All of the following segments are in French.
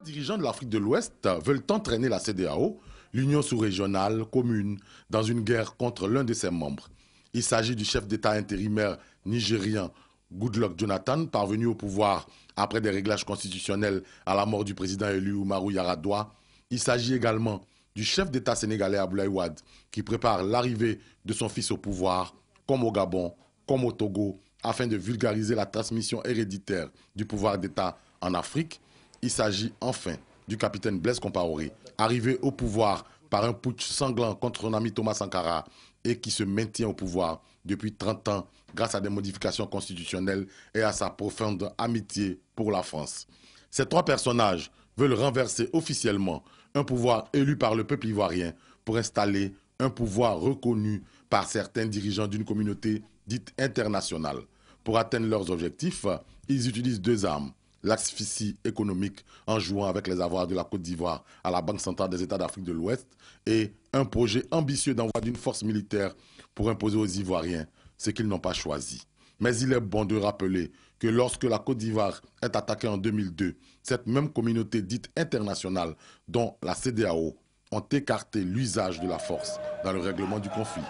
Les dirigeants de l'Afrique de l'Ouest veulent entraîner la CEDEAO, l'Union sous-régionale commune, dans une guerre contre l'un de ses membres. Il s'agit du chef d'État intérimaire nigérien Goodluck Jonathan, parvenu au pouvoir après des réglages constitutionnels à la mort du président élu Umaru Yar'Adua. Il s'agit également du chef d'État sénégalais Abdoulaye Wade, qui prépare l'arrivée de son fils au pouvoir, comme au Gabon, comme au Togo, afin de vulgariser la transmission héréditaire du pouvoir d'État en Afrique. Il s'agit enfin du capitaine Blaise Compaoré, arrivé au pouvoir par un putsch sanglant contre son ami Thomas Sankara et qui se maintient au pouvoir depuis 30 ans grâce à des modifications constitutionnelles et à sa profonde amitié pour la France. Ces trois personnages veulent renverser officiellement un pouvoir élu par le peuple ivoirien pour installer un pouvoir reconnu par certains dirigeants d'une communauté dite internationale. Pour atteindre leurs objectifs, ils utilisent deux armes: l'asphyxie économique en jouant avec les avoirs de la Côte d'Ivoire à la Banque centrale des États d'Afrique de l'Ouest et un projet ambitieux d'envoi d'une force militaire pour imposer aux Ivoiriens ce qu'ils n'ont pas choisi. Mais il est bon de rappeler que lorsque la Côte d'Ivoire est attaquée en 2002, cette même communauté dite internationale, dont la CEDEAO, ont écarté l'usage de la force dans le règlement du conflit.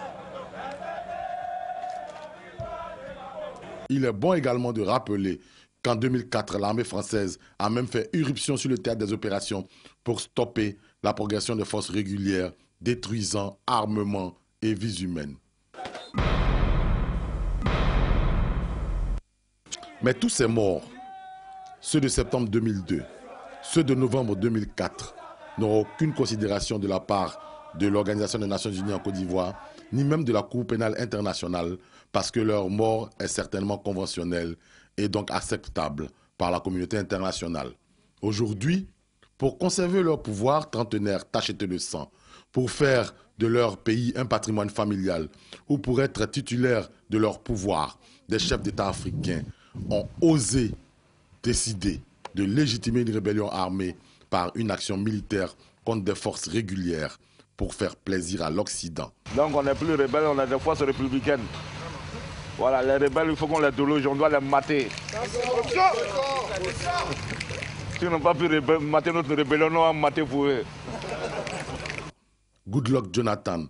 Il est bon également de rappeler qu'en 2004, l'armée française a même fait irruption sur le théâtre des opérations pour stopper la progression des forces régulières, détruisant armements et vies humaines. Mais tous ces morts, ceux de septembre 2002, ceux de novembre 2004, n'auront aucune considération de la part de l'Organisation des Nations Unies en Côte d'Ivoire, ni même de la Cour pénale internationale, parce que leur mort est certainement conventionnelle et donc acceptable par la communauté internationale. Aujourd'hui, pour conserver leur pouvoir trentenaire tacheté de sang, pour faire de leur pays un patrimoine familial ou pour être titulaires de leur pouvoir, des chefs d'État africains ont osé décider de légitimer une rébellion armée par une action militaire contre des forces régulières pour faire plaisir à l'Occident. Donc on n'est plus rebelles, on a des forces républicaines. Voilà, les rebelles, il faut qu'on les déloge, on doit les mater. Si on n'a pas pu mater notre rébellion, on va mater pour eux. Goodluck Jonathan,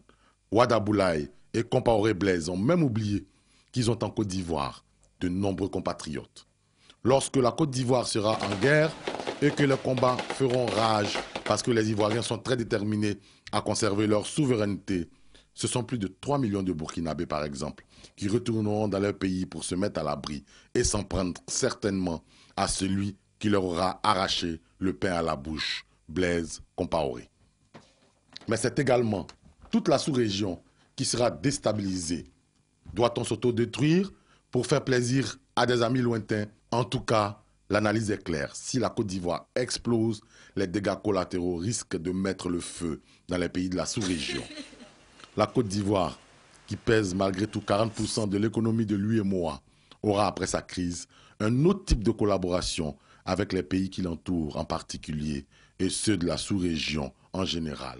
Wade Abdoulaye et Compaoré Blaise ont même oublié qu'ils ont en Côte d'Ivoire de nombreux compatriotes. Lorsque la Côte d'Ivoire sera en guerre et que les combats feront rage parce que les Ivoiriens sont très déterminés à conserver leur souveraineté, ce sont plus de 3 millions de Burkinabés, par exemple, qui retourneront dans leur pays pour se mettre à l'abri et s'en prendre certainement à celui qui leur aura arraché le pain à la bouche, Blaise Compaoré. Mais c'est également toute la sous-région qui sera déstabilisée. Doit-on s'autodétruire pour faire plaisir à des amis lointains? En tout cas, l'analyse est claire. Si la Côte d'Ivoire explose, les dégâts collatéraux risquent de mettre le feu dans les pays de la sous-région. La Côte d'Ivoire, qui pèse malgré tout 40% de l'économie de l'UEMOA, aura après sa crise un autre type de collaboration avec les pays qui l'entourent en particulier et ceux de la sous-région en général.